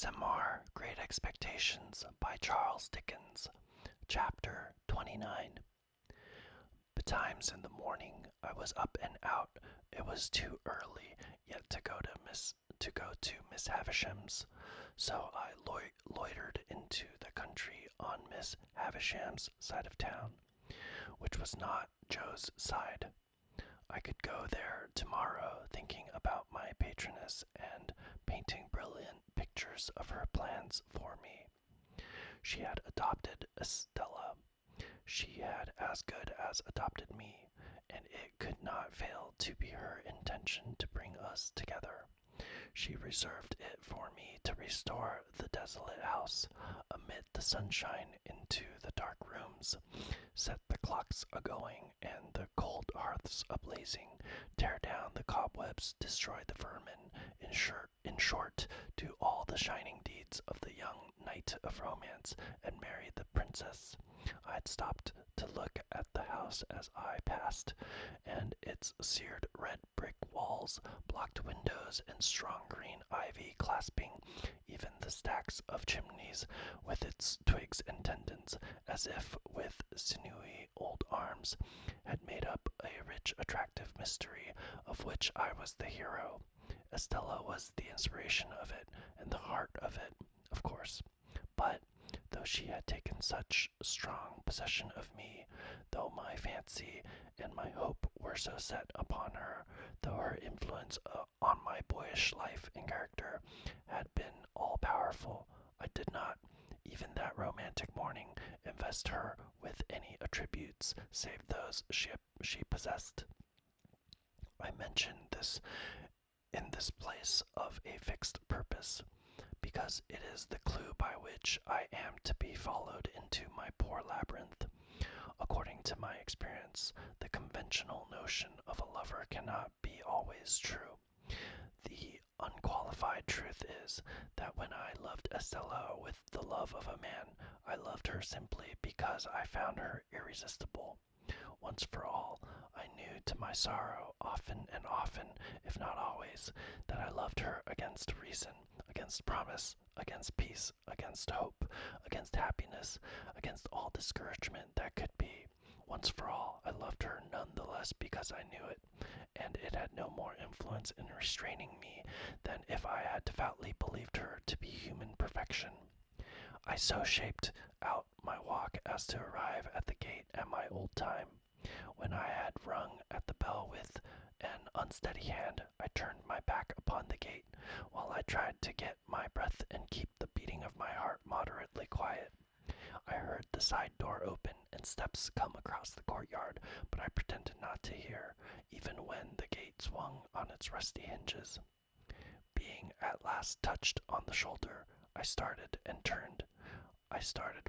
ASMR Great Expectations by Charles Dickens, Chapter 29. Betimes in the morning I was up and out. It was too early yet to go to Miss Havisham's, so I loitered into the country on Miss Havisham's side of town, which was not Joe's side. I could go there tomorrow thinking about my patroness and painting brilliant pictures of her plans for me. She had adopted Estella. She had as good as adopted me, and it could not fail to be her intention to bring us together. She reserved it for me to restore the desolate house amid the sunshine into the dark rooms, set the clocks a-going and the cold hearths a-blazing, tear down the cobwebs, destroy the vermin, in short, do all the shining deeds of the young knight of romance, and marry the princess. I had stopped to look at the house as I passed, and its seared red brick walls, blocked windows, and strong green ivy clasping even the stacks of chimneys with its twigs and tendons, as if with sinewy old arms, had made up a rich attractive mystery of which I was the hero. Estella was the inspiration of it, and the heart of it, of course. But though she had taken such strong possession of me, though my fancy and my hope were so set upon her, though her influence on my boyish life and character had been all-powerful, I did not, even that romantic morning, invest her with any attributes save those she possessed. I mention this in this place of a fixed purpose, because it is the clue by which I am to be followed into my poor labyrinth. According to my experience, the conventional notion of a lover cannot be always true. The unqualified truth is that when I loved Estella with the love of a man, I loved her simply because I found her irresistible. Once for all, I knew to my sorrow, often and often, if not always, that I loved her against reason, against promise, against peace, against hope, against happiness, against all discouragement that could be. Once for all, I loved her none the less because I knew it, and it had no more influence in restraining me than if I had devoutly believed her to be human perfection. I so shaped out my walk as to arrive at the gate at my old time. When I had rung at the bell with an unsteady hand, I turned my back upon the gate, while I tried to get my breath and keep the beating of my heart moderately quiet. I heard the side door open and steps come across the courtyard, but I pretended not to hear, even when the gate swung on its rusty hinges. Being at last touched on the shoulder, I started and turned. I started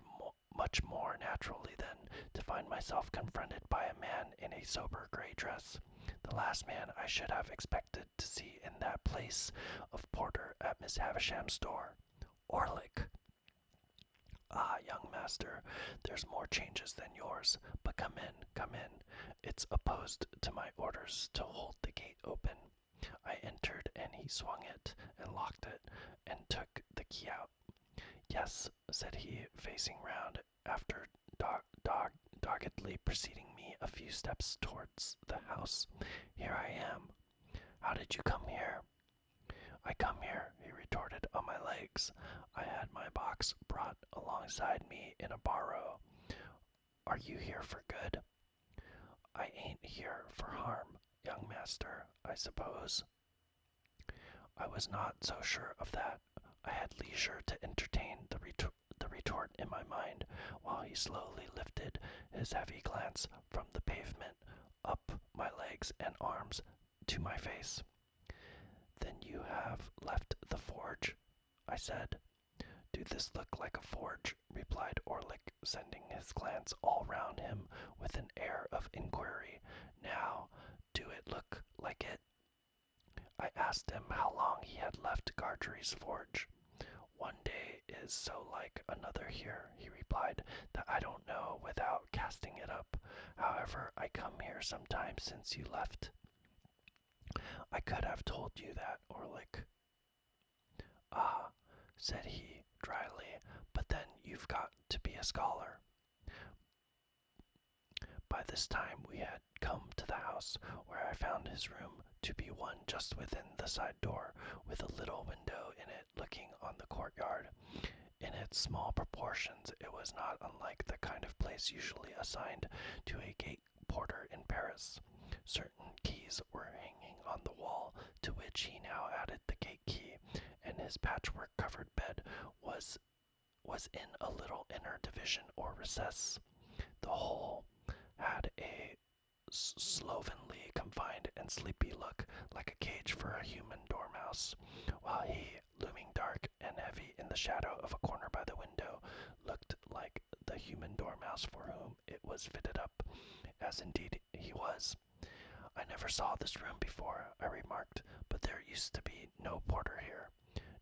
much more naturally then to find myself confronted by a man in a sober gray dress, the last man I should have expected to see in that place of porter at Miss Havisham's door. Orlick! Ah, young master, there's more changes than yours, but come in, come in. It's opposed to my orders to hold the gate open. I entered, and he swung it, and locked it, and took the key out. Yes, said he, facing round, after doggedly preceding me a few steps towards the house. Here I am. How did you come here? I come here, he retorted, on my legs. I had my box brought alongside me in a barrow. Are you here for good? I ain't here for harm, young master, I suppose. I was not so sure of that. I had leisure to entertain the retort in my mind, while he slowly lifted his heavy glance from the pavement up my legs and arms to my face. Then you have left the forge, I said. Do this look like a forge? Replied Orlick, sending his glance all round him with an air of inquiry. Now, do it look like it? I asked him how long he had left Gargery's forge. One day is so like another here, he replied, that I don't know without casting it up. However, I come here some time since you left. I could have told you that, Orlick. Ah, said he dryly, but then you've got to be a scholar. By this time we had come to the house, where I found his room to be one just within the side door, with a little window in it looking on the courtyard. In its small proportions, it was not unlike the kind of place usually assigned to a gate porter in Paris. Certain keys were hanging on the wall, to which he now added the gate key, and his patchwork-covered bed was in a little inner division or recess. The whole had a slovenly, confined, and sleepy look, like a cage for a human dormouse, while he, looming dark and heavy in the shadow of a corner by the window, looked like the human dormouse for whom it was fitted up, as indeed he was. I never saw this room before, I remarked, but there used to be no porter here.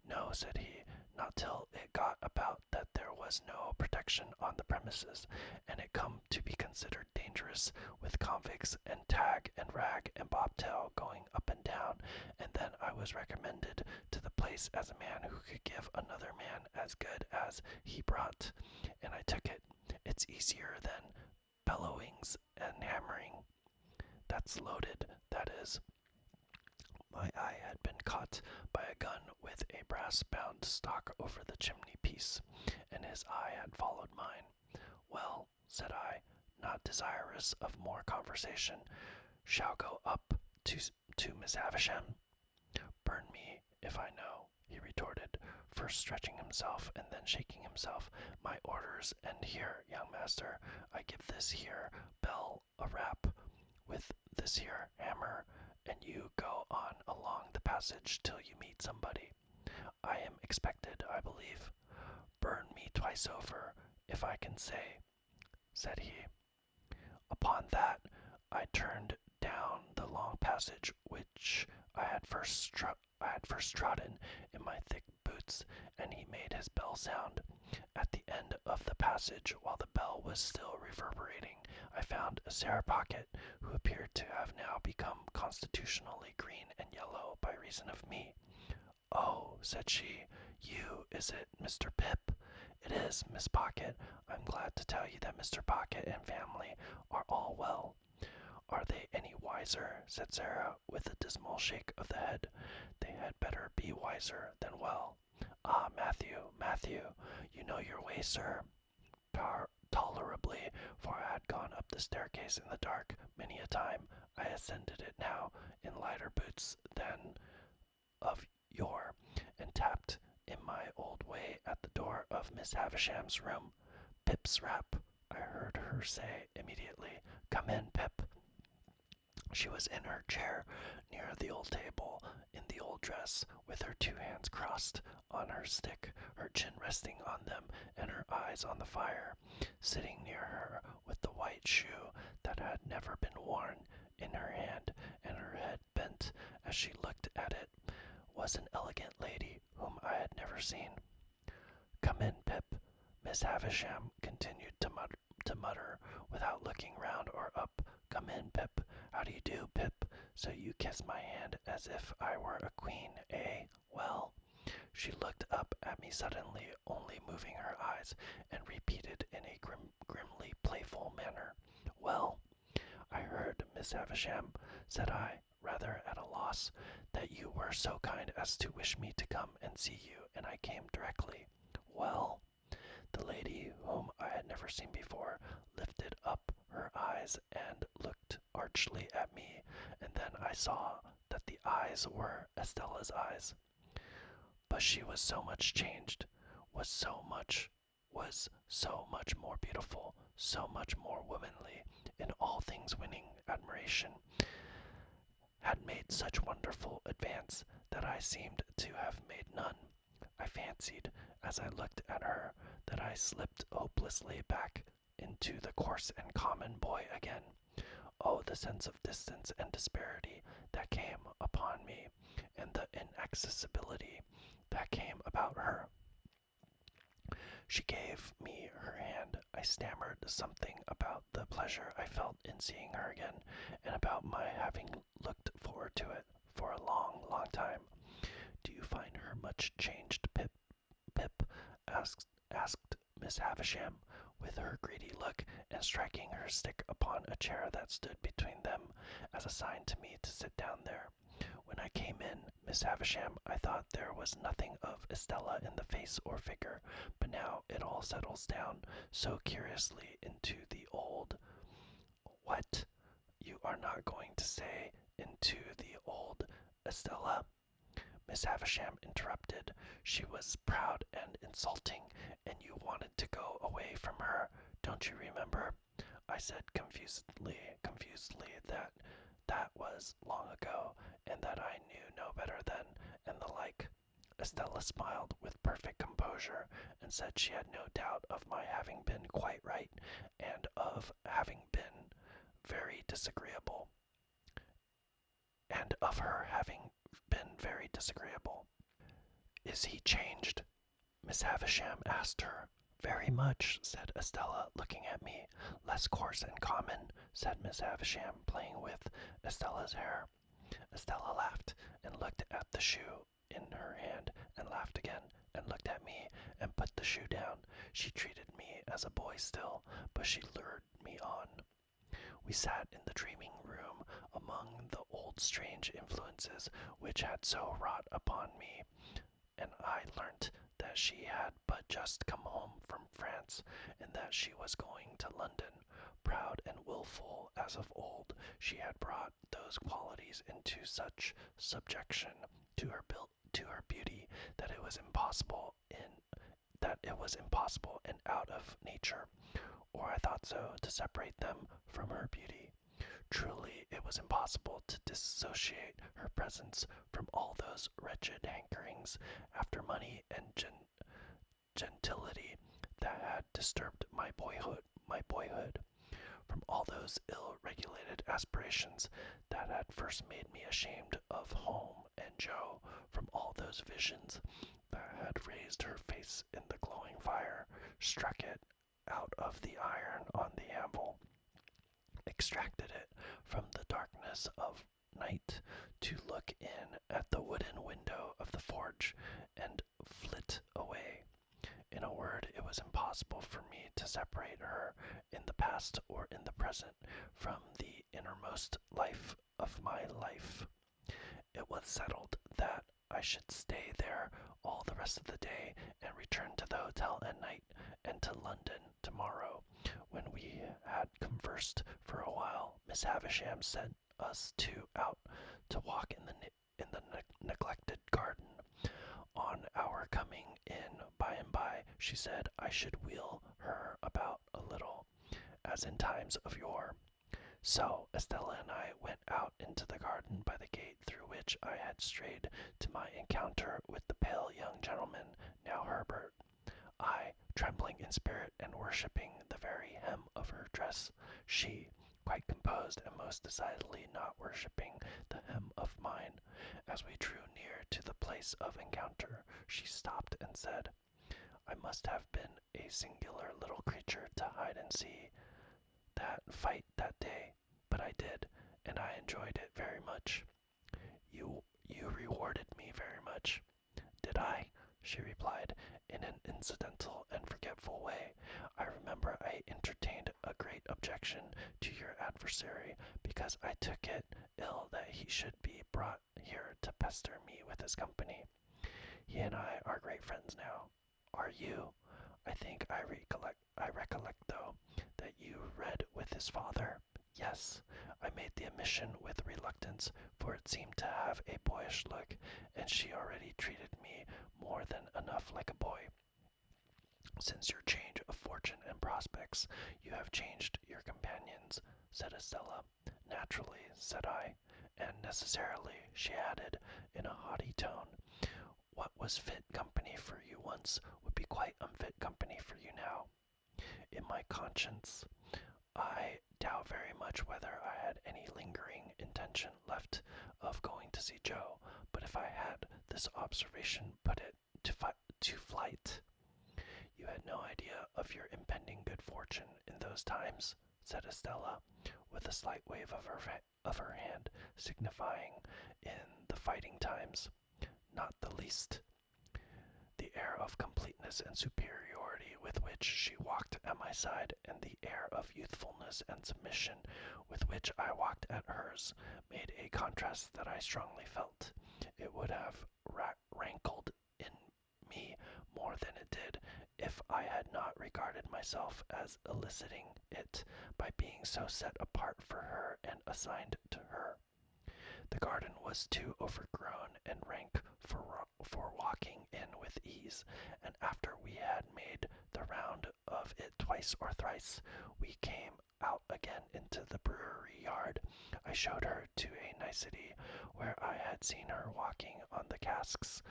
No, said he, not till it got about that there was no protection on the premises, and it come to be considered dangerous, with convicts and tag and rag and bobtail going up and down, and then I was recommended to the place as a man who could give another man as good as he brought, and I took it. It's easier than bellowings and hammering. That's loaded, that is. My eye had been caught by a gun with a brass-bound stock over the chimney-piece, and his eye had followed mine. Well, said I, not desirous of more conversation, shall go up to Miss Havisham? Burn me if I know, he retorted, first stretching himself and then shaking himself. My orders end here, young master. I give this here bell a rap with this here hammer, and you go on along the passage till you meet somebody. I am expected, I believe. Burn me twice over, if I can say, said he. Upon that, I turned down the long passage which I had first trodden in my thick boots, and he made his bell sound. At the end of the passage, while the bell was still reverberating, I found Sarah Pocket, who appeared to have now become constitutionally green and yellow by reason of me. Oh, said she, you, is it, Mr. Pip? It is, Miss Pocket. I'm glad to tell you that Mr. Pocket and family are all well. Are they any wiser? Said Sarah, with a dismal shake of the head. They had better be wiser than well. Ah, Matthew, you know your way, sir. Tolerably, for I had gone up the staircase in the dark many a time. I ascended it now in lighter boots than of yore, and tapped in my old way at the door of Miss Havisham's room. Pip's rap, I heard her say immediately. Come in, Pip. She was in her chair near the old table, in the old dress, with her two hands crossed on her stick, her chin resting on them, and her eyes on the fire. Sitting near her, with the white shoe that had never been worn in her hand, and her head bent as she looked at it, was an elegant lady whom I had never seen. Come in, Pip, Miss Havisham continued to mutter, without looking round or up. Come in, Pip. How do you do, Pip? So you kiss my hand as if I were a queen, eh? Well, she looked up at me suddenly, only moving her eyes, and repeated in a grimly playful manner, Well, I heard, Miss Havisham, said I, rather at a loss, that you were so kind as to wish me to come and see you, and I came directly. Well, the lady, whom I had never seen before, lifted up her eyes and looked archly at me, and then I saw that the eyes were Estella's eyes. But she was so much changed, was so much more beautiful, so much more womanly, in all things winning admiration, had made such wonderful advance, that I seemed to have made none. I fancied, as I looked at her, that I slipped hopelessly back into the coarse and common boy again. Oh, the sense of distance and disparity that came upon me, and the inaccessibility that came about her. She gave me her hand. I stammered something about the pleasure I felt in seeing her again, and about my having looked forward to it for a long, long time. Do you find her much changed, Pip? Miss Havisham, with her greedy look, and striking her stick upon a chair that stood between them, as a sign to me to sit down there. When I came in, Miss Havisham, I thought there was nothing of Estella in the face or figure, but now it all settles down so curiously into the old. What? You are not going to say into the old Estella? Miss Havisham interrupted. She was proud and insulting, and you wanted to go away from her, don't you remember? I said confusedly that that was long ago, and that I knew no better then, and the like. Estella smiled with perfect composure, and said she had no doubt of my having been quite right, and of having been very disagreeable, and of her having been very disagreeable. Is he changed? Miss Havisham asked her. Very much, said Estella, looking at me. Less coarse and common, said Miss Havisham, playing with Estella's hair. Estella laughed, and looked at the shoe in her hand, and laughed again, and looked at me, and put the shoe down. She treated me as a boy still, but she lured me on. We sat in the dreaming room among the old strange influences which had so wrought upon me, and I learnt that she had but just come home from France, and that she was going to London. Proud and wilful as of old, she had brought those qualities into such subjection to her beauty that it was impossible and out of nature, or I thought so, to separate them from her beauty. Truly, it was impossible to dissociate her presence from all those wretched hankerings after money and gentility that had disturbed my boyhood, from all those ill-regulated aspirations that had first made me ashamed of home and Joe, from all those visions that had raised her face in the glowing fire, struck it out of the iron on the anvil, extracted it from the darkness of night to look in at the wooden window of the forge, and flit away. In a word, it was impossible for me to separate her in the past or in the present from the innermost life of my life. It was settled that I should stay there all the rest of the day, and return to the hotel at night, and to London tomorrow. When we had conversed for a while, Miss Havisham sent us two out to walk in the neglected garden. On our coming in by and by, she said I should wheel her about a little, as in times of yore. So Estella and I went out into the garden by the gate through which I had strayed to my encounter with the pale young gentleman, now Herbert. I, trembling in spirit and worshipping the very hem of her dress, she, quite composed and most decidedly not worshipping the hem of mine. As we drew near to the place of encounter, she stopped and said, I must have been a singular little creature to hide and see that fight that day, but I did, and I enjoyed it very much. You rewarded me very much. Did I? She replied, in an incidental and forgetful way. I remember I entertained a great objection to your adversary, because I took it ill that he should be brought here to pester me with his company. He and I are great friends now. Are you? I think I recollect, though, that you read with his father. Yes, I made the omission with reluctance, for it seemed to have a boyish look, and she already treated me more than enough like a boy. Since your change of fortune and prospects, you have changed your companions, said Estella. Naturally, said I, and necessarily, she added, in a haughty tone. What was fit company for you once would be quite unfit company for you now. In my conscience, I doubt very much whether I had any lingering intention left of going to see Joe, but if I had, this observation put it to flight. You had no idea of your impending good fortune in those times, said Estella, with a slight wave of her hand, signifying in the fighting times. Not the least. The air of completeness and superiority with which which she walked at my side, and the air of youthfulness and submission with which I walked at hers made a contrast that I strongly felt. It would have rankled in me more than it did if I had not regarded myself as eliciting it by being so set apart for her and assigned to her. The garden was too overgrown and rank for walking in with ease, and after we had made the round of it twice or thrice, we came out again into the brewery yard. I showed her to a nicety where I had seen her walking on the casks,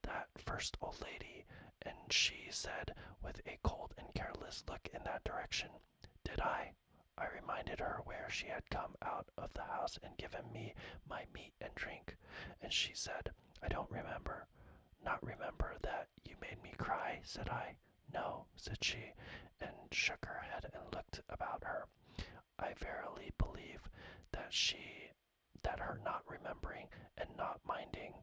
that first old lady, and she said with a cold and careless look in that direction, "Did I?" I reminded her where she had come out of the house and given me my meat and drink, and she said, "I don't remember." "Not remember that you made me cry?" said I. "No," said she, and shook her head and looked about her. I verily believe that her not remembering and not minding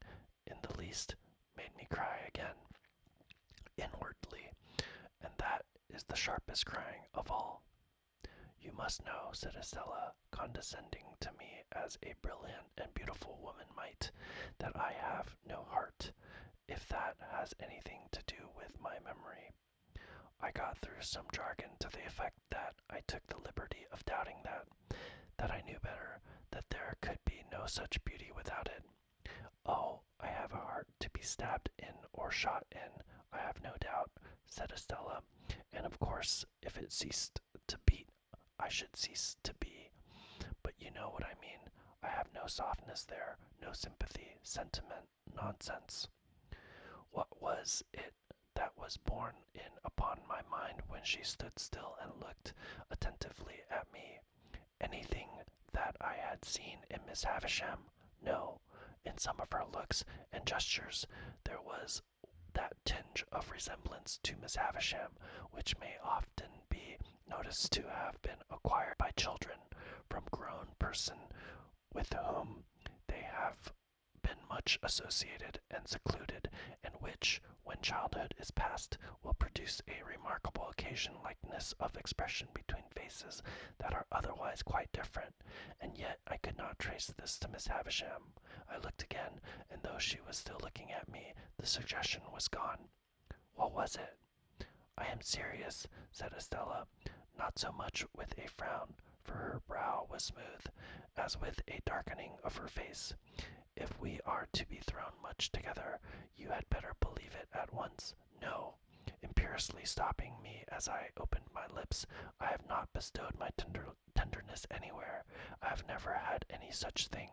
in the least made me cry again, inwardly, and that is the sharpest crying of all. "You must know," said Estella, condescending to me as a brilliant and beautiful woman might, "that I have no heart, if that has anything to do with my memory." I got through some jargon to the effect that I took the liberty of doubting that I knew better, that there could be no such beauty without it. "Oh, I have a heart to be stabbed in or shot in, I have no doubt," said Estella, "and of course if it ceased to beat I should cease to be. But you know what I mean. I have no softness there, no sympathy, sentiment, nonsense." What was it that was borne in upon my mind when she stood still and looked attentively at me? Anything that I had seen in Miss Havisham? No. In some of her looks and gestures there was that tinge of resemblance to Miss Havisham which may often be noticed to have been acquired by children from grown persons with whom they have been much associated and secluded, and which, when childhood is past, will produce a remarkable occasion likeness of expression between faces that are otherwise quite different. And yet I could not trace this to Miss Havisham. I looked again, and though she was still looking at me, the suggestion was gone. What was it? "I am serious," said Estella, not so much with a frown, for her brow was smooth, as with a darkening of her face. "If we are to be thrown much together, you had better believe it at once. No," imperiously stopping me as I opened my lips, "I have not bestowed my tenderness anywhere. I have never had any such thing."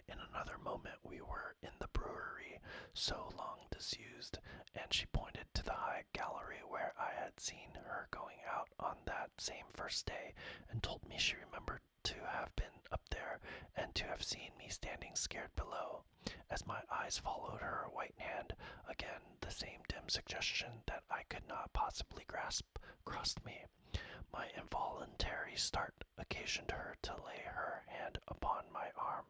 In another moment we were in the brewery, so long disused, and she pointed to the high gallery where I had seen her going out on that same first day, and told me she remembered to have been up there, and to have seen me standing scared below. As my eyes followed her white hand, again the same dim suggestion that I could not possibly grasp crossed me. My involuntary start occasioned her to lay her hand upon my arm.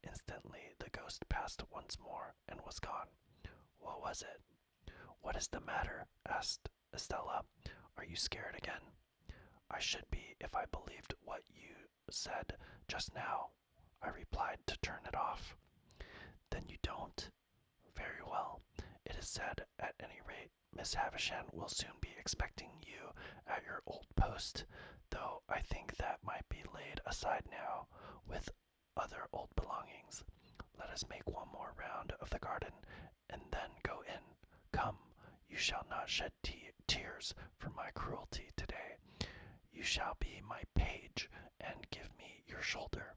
Instantly the ghost passed once more, and was gone. What was it? "What is the matter?" asked Estella. "Are you scared again?" "I should be if I believed what you said just now," I replied to turn it off. "Then you don't? Very well. It is said, at any rate, Miss Havisham will soon be expecting you at your old post, though I think that might be laid aside now, with other old belongings. Let us make one more round of the garden, and then go in. Come, you shall not shed tears for my cruelty today. You shall be my page, and give me your shoulder."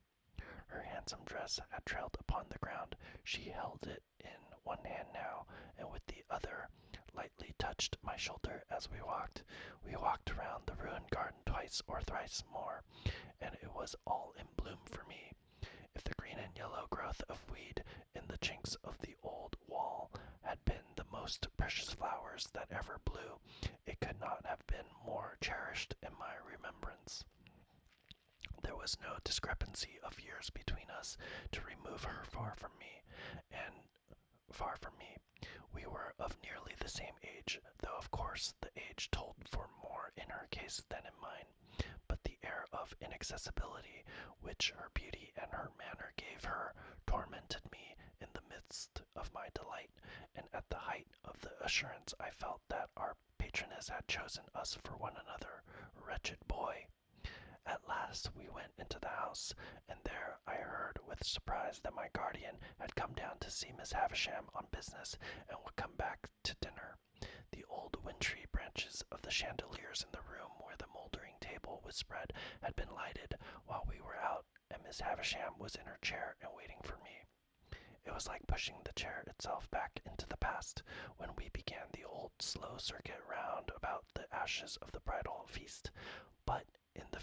Her handsome dress had trailed upon the ground. She held it in one hand now, and with the other lightly touched my shoulder as we walked. We walked around the ruined garden twice or thrice more, and it was all in bloom for me. If the green and yellow growth of weed in the chinks of the old wall had been the most precious flowers that ever blew, it could not have been more cherished in my remembrance. There was no discrepancy of years between us to remove her far from me, and far from me. We were of nearly the same age, though of course the age told for more in her case than in mine, but the air of inaccessibility which her beauty and her manner gave her tormented me in the midst of my delight, and at the height of the assurance I felt that our patroness had chosen us for one another. Wretched boy! At last we went into the house, and there I heard with surprise that my guardian had come down to see Miss Havisham on business, and would come back to dinner. The old wintry branches of the chandeliers in the room where the mouldering table was spread had been lighted while we were out, and Miss Havisham was in her chair and waiting for me. It was like pushing the chair itself back into the past when we began the old slow circuit round about the ashes of the bridal feast, but in the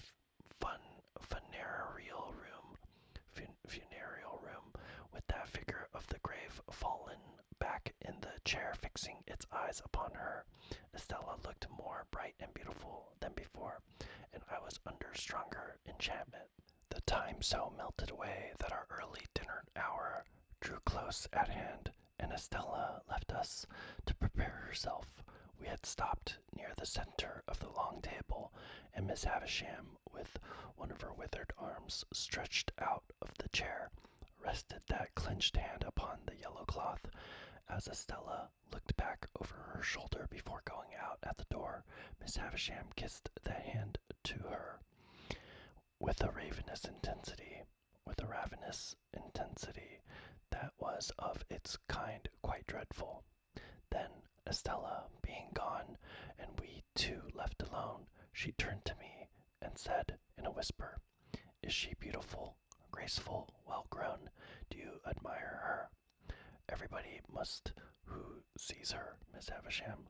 funereal room, with that figure of the grave fallen back in the chair fixing its eyes upon her, Estella looked more bright and beautiful than before, and I was under stronger enchantment. The time so melted away that our early dinner hour drew close at hand, and Estella left us to prepare herself. We had stopped near the center of the long table, and Miss Havisham, with one of her withered arms stretched out of the chair, rested that clenched hand upon the yellow cloth. As Estella looked back over her shoulder before going out at the door, Miss Havisham kissed that hand to her with a ravenous intensity that was of its kind quite dreadful. Then, Estella being gone, and we two left alone, she turned to me and said in a whisper, "Is she beautiful, graceful, well grown? Do you admire her? Everybody must who sees her, Miss Havisham."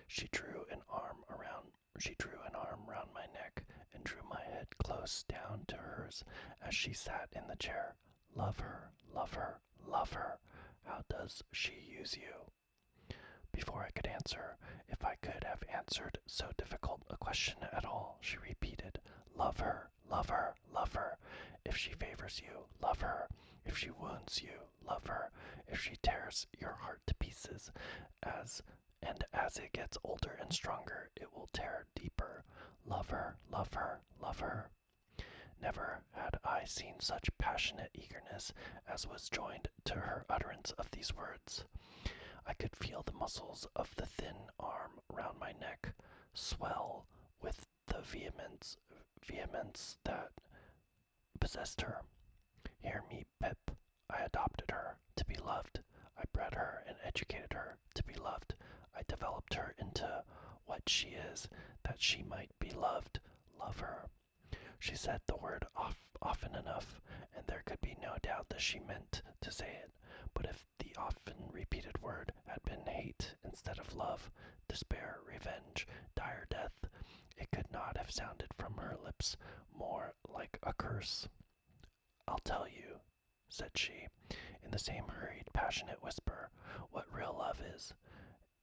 She drew an arm round my neck and drew my head close down to hers as she sat in the chair. "Love her, love her, love her. How does she use you?" Before I could answer, if I could have answered so difficult a question at all, she repeated, "Love her, love her, love her. If she favors you, love her. If she wounds you, love her. If she tears your heart to pieces, as it gets older and stronger, it will tear deeper. Love her, love her, love her." Never had I seen such passionate eagerness as was joined to her utterance of these words. I could feel the muscles of the thin arm round my neck swell with the vehemence that possessed her. Hear me, Pip. I adopted her to be loved. I bred her and educated her to be loved. I developed her into what she is, that she might be loved. Love her. She said the word often enough, and there could be no doubt that she meant to say it. But if the often repeated word had been hate instead of love, despair, revenge, dire death, it could not have sounded from her lips more like a curse. "I'll tell you," said she, in the same hurried, passionate whisper, "what real love is.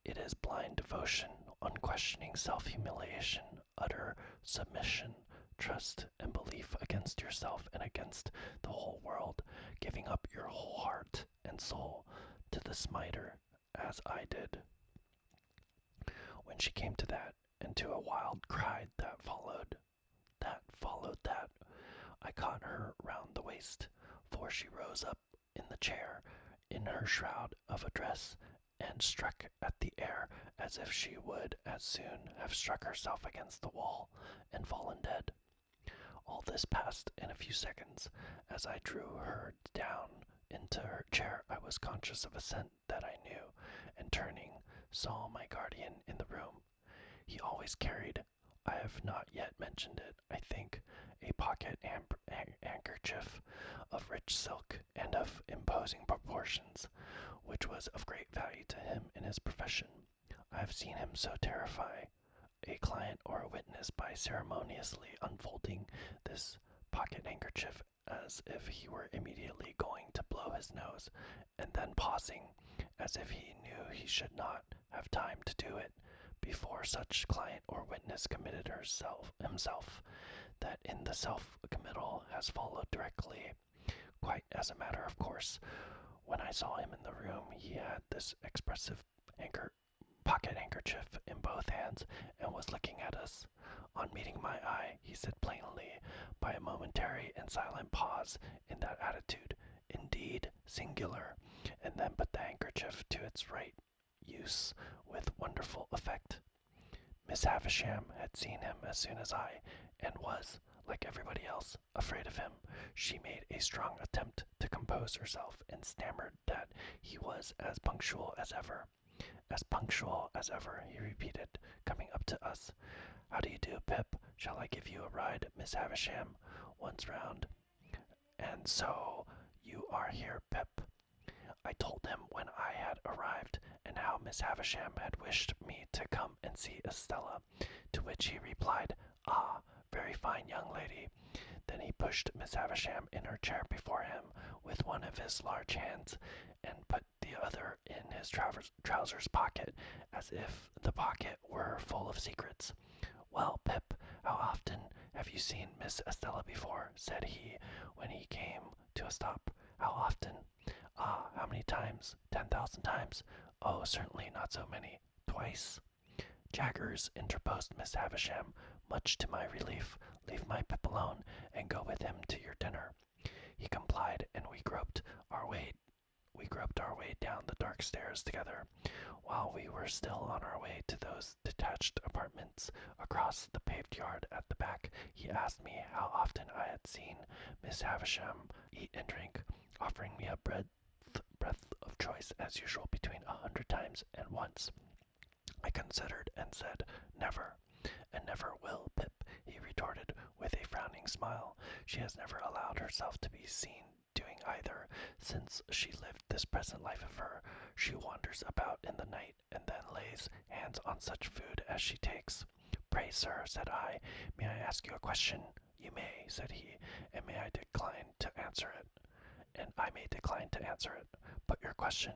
It is blind devotion, unquestioning self-humiliation, utter submission, trust and belief against yourself and against the whole world, giving up your whole heart and soul to the smiter, as I did." When she came to that, and to a wild cry that followed that, I caught her round the waist, for she rose up in the chair, in her shroud of a dress, and struck at the air as if she would as soon have struck herself against the wall and fallen dead. All this passed in a few seconds. As I drew her down into her chair, I was conscious of a scent that I knew, and turning, saw my guardian in the room. He always carried, I have not yet mentioned it, I think, a pocket handkerchief of rich silk and of imposing proportions, which was of great value to him in his profession. I have seen him so terrify a client or a witness by ceremoniously unfolding this pocket handkerchief as if he were immediately going to blow his nose, and then pausing as if he knew he should not have time to do it before such client or witness committed himself, that in the self-committal has followed directly, quite as a matter of course. When I saw him in the room, he had this expressive was looking at us. On meeting my eye, he said plainly, by a momentary and silent pause in that attitude, "Indeed, singular," and then put the handkerchief to its right use with wonderful effect. Miss Havisham had seen him as soon as I, and was, like everybody else, afraid of him. She made a strong attempt to compose herself, and stammered that he was as punctual as ever. "As punctual as ever," he repeated, coming up to us. "How do you do, Pip? Shall I give you a ride, Miss Havisham? Once round. And so you are here, Pip." I told him when I had arrived, and how Miss Havisham had wished me to come and see Estella, to which he replied, "Ah, very fine young lady." Then he pushed Miss Havisham in her chair before him with one of his large hands, and put the other in his trousers pocket, as if the pocket were full of secrets. "Well, Pip, how often have you seen Miss Estella before?" said he, when he came to a stop. "How often?" "Ah, how many times? 10,000 times?" "Oh, certainly not so many. Twice." "Jaggers," interposed Miss Havisham, much to my relief, "leave my Pip alone, and go with him to your dinner." He complied, and we groped our way down the dark stairs together. While we were still on our way to those detached apartments across the paved yard at the back, he asked me how often I had seen Miss Havisham eat and drink, offering me a breadth of choice as usual between 100 times and once. I considered and said, "Never." "And never will, Pip," he retorted with a frowning smile. "She has never allowed herself to be seen doing either since she lived this present life of her. She wanders about in the night, and then lays hands on such food as she takes." "Pray, sir," said I, "may I ask you a question?" "You may," said he, "and may I decline to answer it?" "And I may decline to answer it. Put your question."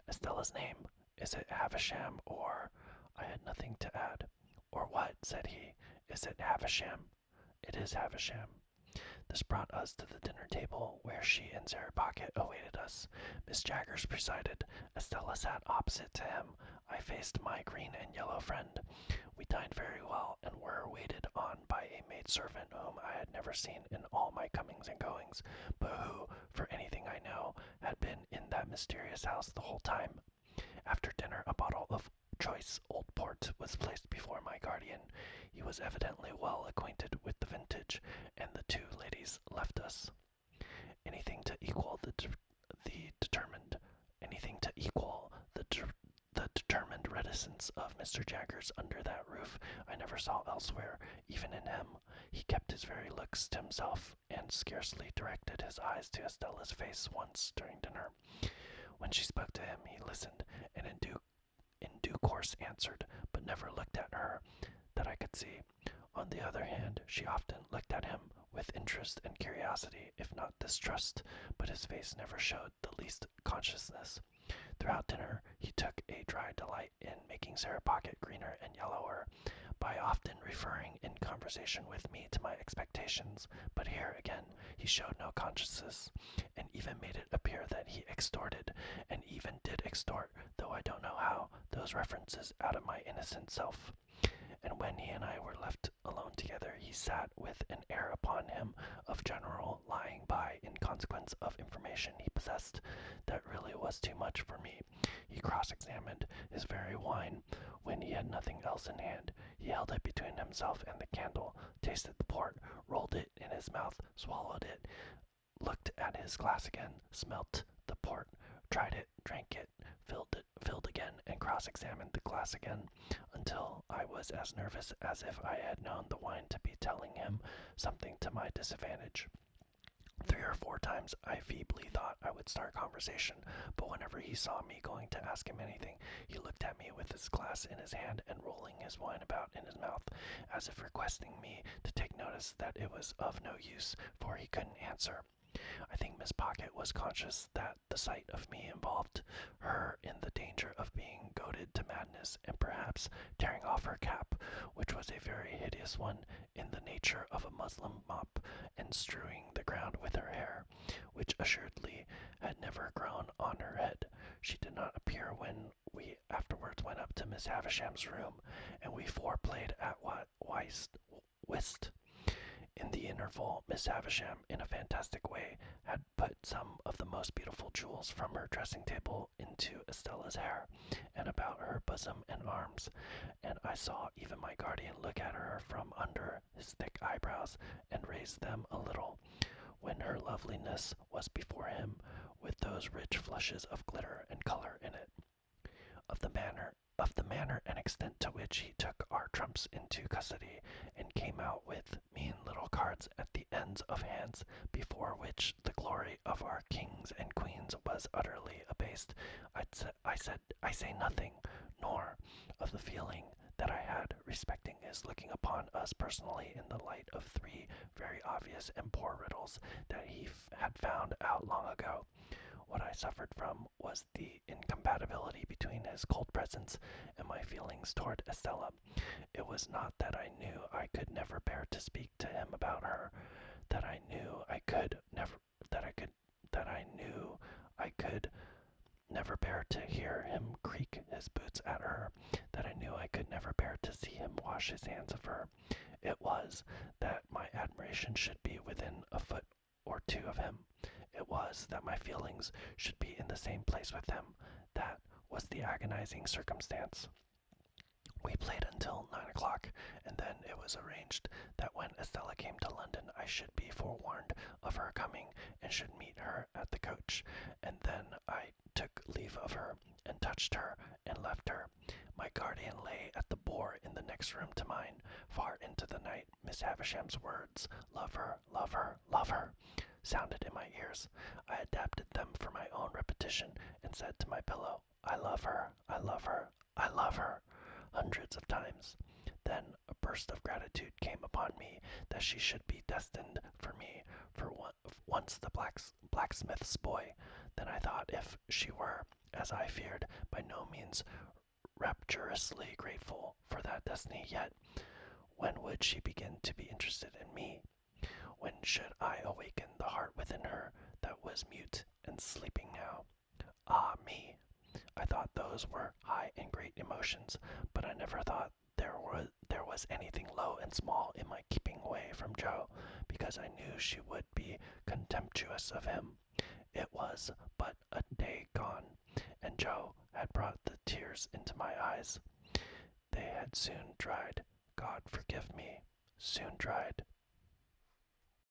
"Estella's name, is it Havisham, or—" I had nothing to add. "Or what?" said he. "Is it Havisham?" "It is Havisham." This brought us to the dinner table, where she and Sarah Pocket awaited us. Miss Jaggers presided. Estella sat opposite to him. I faced my green and yellow friend. We dined very well, and were waited on by a maidservant whom I had never seen in all my comings and goings, but who, for anything I know, had been in that mysterious house the whole time. After dinner, a bottle of choice old port was placed before my guardian. He was evidently well acquainted with the vintage, and the two ladies left us. Anything to equal the determined reticence of Mr. Jaggers under that roof I never saw elsewhere, even in him. He kept his very looks to himself, and scarcely directed his eyes to Estella's face once during dinner. When she spoke to him, he listened, and in due course answered, but never looked at her, that I could see. On the other hand, she often looked at him with interest and curiosity, if not distrust, but his face never showed the least consciousness. Throughout dinner, he took a dry delight in making Sarah Pocket greener and yellower, by often referring in conversation with me to my expectations, but here again he showed no consciousness, and even made it appear that he extorted, and even did extort, though I don't know how, those references out of my innocent self. And when he and I were left alone together, he sat with an air upon him of general lying by in consequence of information he possessed that really was too much for me. He cross-examined his very wine when he had nothing else in hand. He held it between himself and the candle, tasted the port, rolled it in his mouth, swallowed it, looked at his glass again, smelt the port, tried it, drank it, filled again, and cross-examined the glass again, until I was as nervous as if I had known the wine to be telling him something to my disadvantage. 3 or 4 times I feebly thought I would start conversation, but whenever he saw me going to ask him anything, he looked at me with his glass in his hand and rolling his wine about in his mouth, as if requesting me to take notice that it was of no use, for he couldn't answer. I think Miss Pocket was conscious that the sight of me involved her in the danger of being goaded to madness, and perhaps tearing off her cap, which was a very hideous one, in the nature of a muslin mop, and strewing the ground with her hair, which assuredly had never grown on her head. She did not appear when we afterwards went up to Miss Havisham's room, and we four played at whist. In the interval, Miss Havisham, in a fantastic way, had put some of the most beautiful jewels from her dressing table into Estella's hair, and about her bosom and arms, and I saw even my guardian look at her from under his thick eyebrows, and raise them a little, when her loveliness was before him, with those rich flushes of glitter and color in it. Of the manner and extent to which he took our trumps into custody, and came out with mean little cards at the ends of hands, before which the glory of our kings and queens was utterly abased, I say nothing, nor of the feeling that I had respecting his looking upon us personally in the light of three very obvious and poor riddles that he had found out long ago. What I suffered from was the incompatibility between his cold presence and my feelings toward Estella. It was not that I knew I could never bear to speak to him about her, that I knew I could never that I knew I could never bear to hear him creak his boots at her, that I knew I could never bear to see him wash his hands of her. It was that my admiration should be within a foot or two of him. It was that my feelings should be in the same place with him. That was the agonizing circumstance. We played until 9 o'clock, and then it was arranged that when Estella came to London I should be forewarned of her coming, and should meet her at the coach, and then I took leave of her, and touched her, and left her. My guardian lay at the boar in the next room to mine. Far into the night Miss Havisham's words, "Love her, love her, love her," sounded in my ears. I adapted them for my own repetition, and said to my pillow, "I love her, I love her, I love her," hundreds of times. Then a burst of gratitude came upon me that she should be destined for me, for once the blacksmith's boy. Then I thought if she were, as I feared, by no means rapturously grateful for that destiny, yet when would she begin to be interested in me? When should I awaken the heart within her that was mute and sleeping now? Ah me! I thought those were high and great emotions, but I never thought there was anything low and small in my keeping away from Joe, because I knew she would be contemptuous of him. It was but a day gone, and Joe had brought the tears into my eyes. They had soon dried, God forgive me, soon dried.